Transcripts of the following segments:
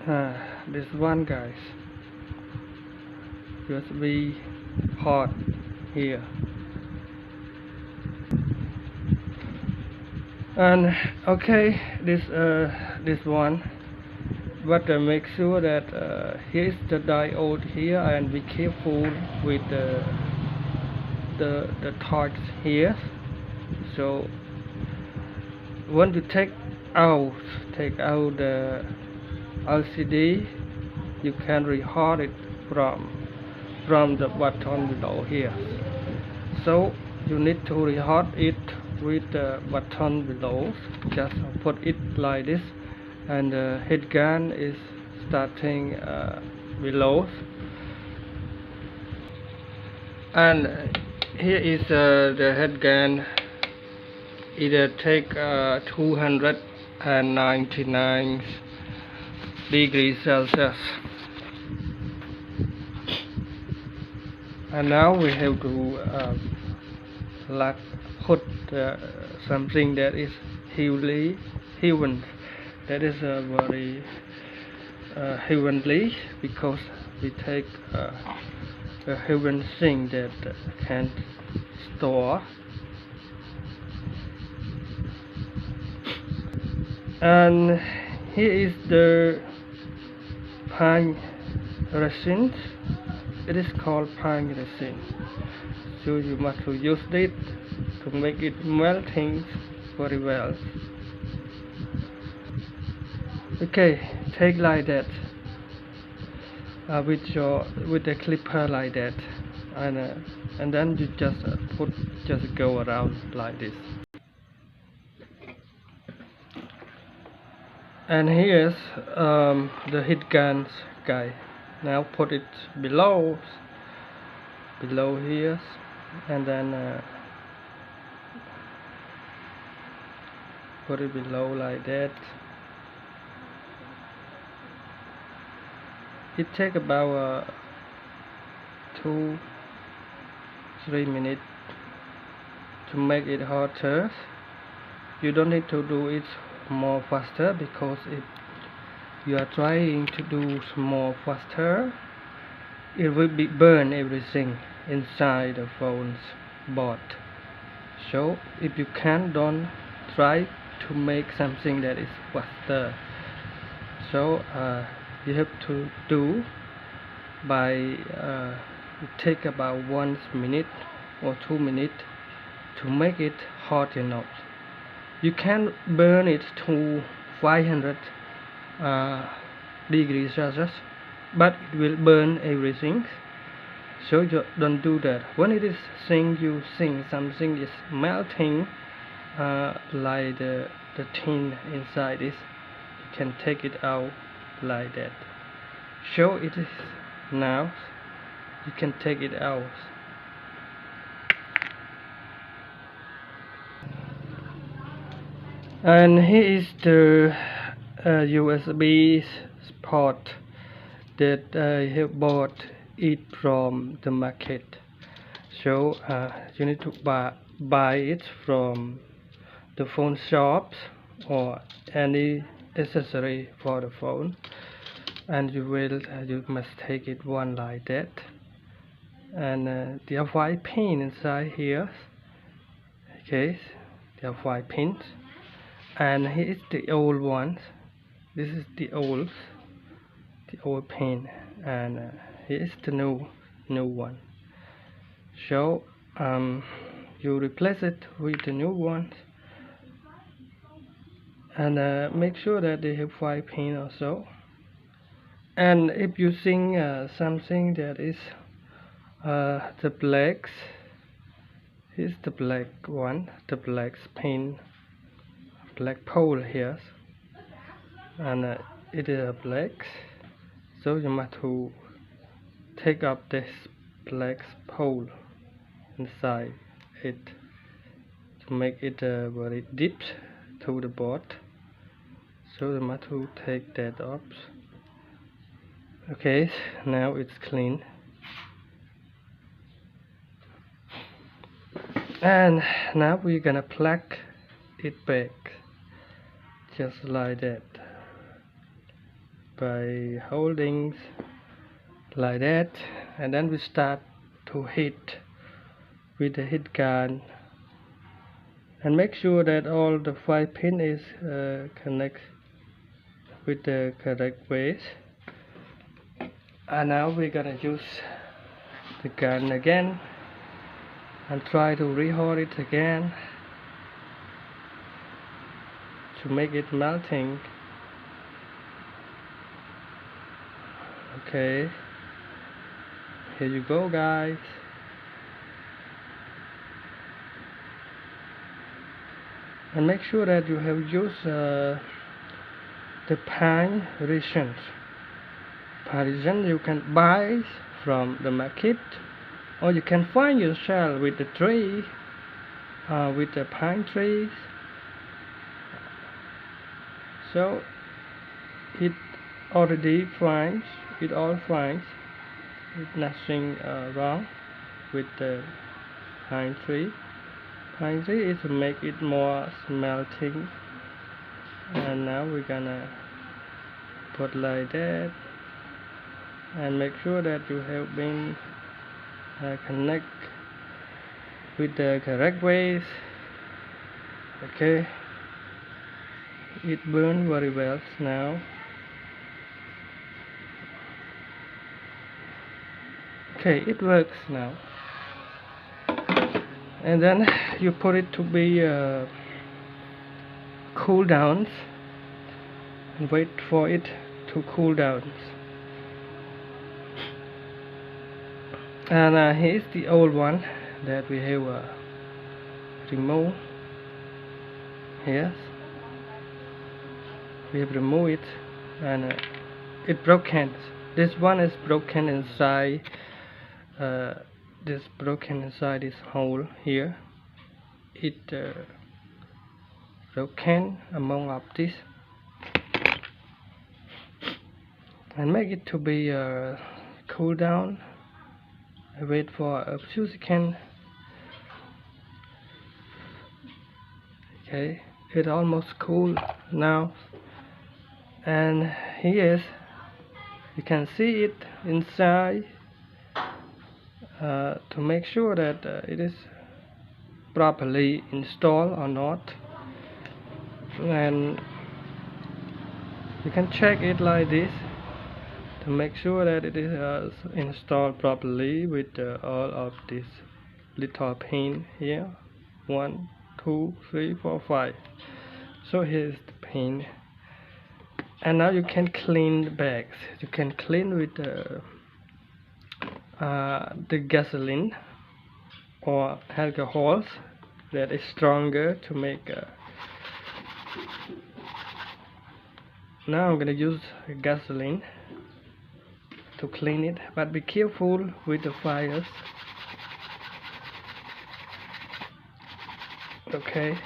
this one, guys, USB port here, and okay, this one, but make sure that here is the diode here, and be careful with the torch here. So when you take out the LCD, you can record it from the button below here. So you need to record it with the button below. Just put it like this, and the head gun is starting below, and here is the head gun. Either take 299 degrees Celsius, and now we have to put something that is heavenly, that is very heavenly, because we take a heaven thing that can store. And here is the pine resin. It is called pine resin. So you must use it to make it melting very well. Okay, take like that with the clipper like that, and then you just go around like this. And here's the heat guns guy. Now put it below here, and then put it below like that. It takes about 2-3 minutes to make it hotter. You don't need to do it more faster, because if you are trying to do more faster, it will burn everything inside the phone's board. So if you can, don't try to make something that is faster. So you have to do by take about 1 minute or 2 minutes to make it hot enough. You can burn it to 500 degrees Celsius, but it will burn everything. So you don't do that. When it is you think something is melting, like the tin inside this, you can take it out like that. So it is now. You can take it out. And here is the USB port that I have bought it from the market. So you need to buy it from the phone shops or any accessory for the phone, and you must take it one like that. And there are 5 pins inside here. Okay, there are 5 pins. And here is the old one. This is the old pin, and here is the new one. So you replace it with the new one, and make sure that they have 5 pins or so. And if you think something that is the blacks, here's the black one, the black pin, black pole here, and it is a black. So you must to take up this black pole inside it to make it very deep to the board. So you must to take that off. Okay, now it's clean. And now we're gonna plug it back, just like that. by holding like that, and then we start to hit with the hit gun, and make sure that all the 5 pin is connect with the correct ways. And now we're gonna use the gun again and try to rehold it again to make it melting. Okay, here you go, guys. And make sure that you have used the pine resin. Resin you can buy from the market, or you can find yourself with the tree, with the pine trees. So it already fine, it all fine, nothing wrong with the pine tree. Pine tree is to make it more smelting. And now we're gonna put like that, and make sure that you have been connect with the correct ways. Okay, it burned very well now. Okay, it works now. And then you put it to be cool down and wait for it to cool down. And here's the old one that we have removed. Yes, we have removed it, and it broken. This one is broken inside. This broken inside this hole here. It broken among of this, and make it to be cool down. I wait for a few seconds. Okay, it almost cool now, and here is, you can see it inside. To make sure that it is properly installed or not, and you can check it like this to make sure that it is installed properly with all of this little pin here. 1, 2, 3, 4, 5. So here's the pin, and now you can clean the bags. You can clean with the gasoline or alcohols that is stronger to make. Now I'm gonna use gasoline to clean it, but be careful with the fires. Okay,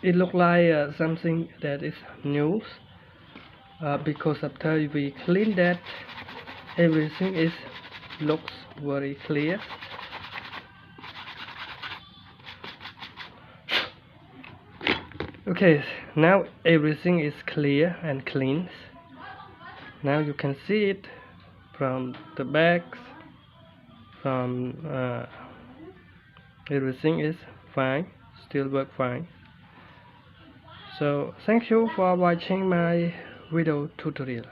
it looks like something that is new, because after we clean that, everything is looks very clear. Okay, now everything is clear and clean. Now you can see it from the bags, from everything is fine, still work fine. So thank you for watching my video tutorial.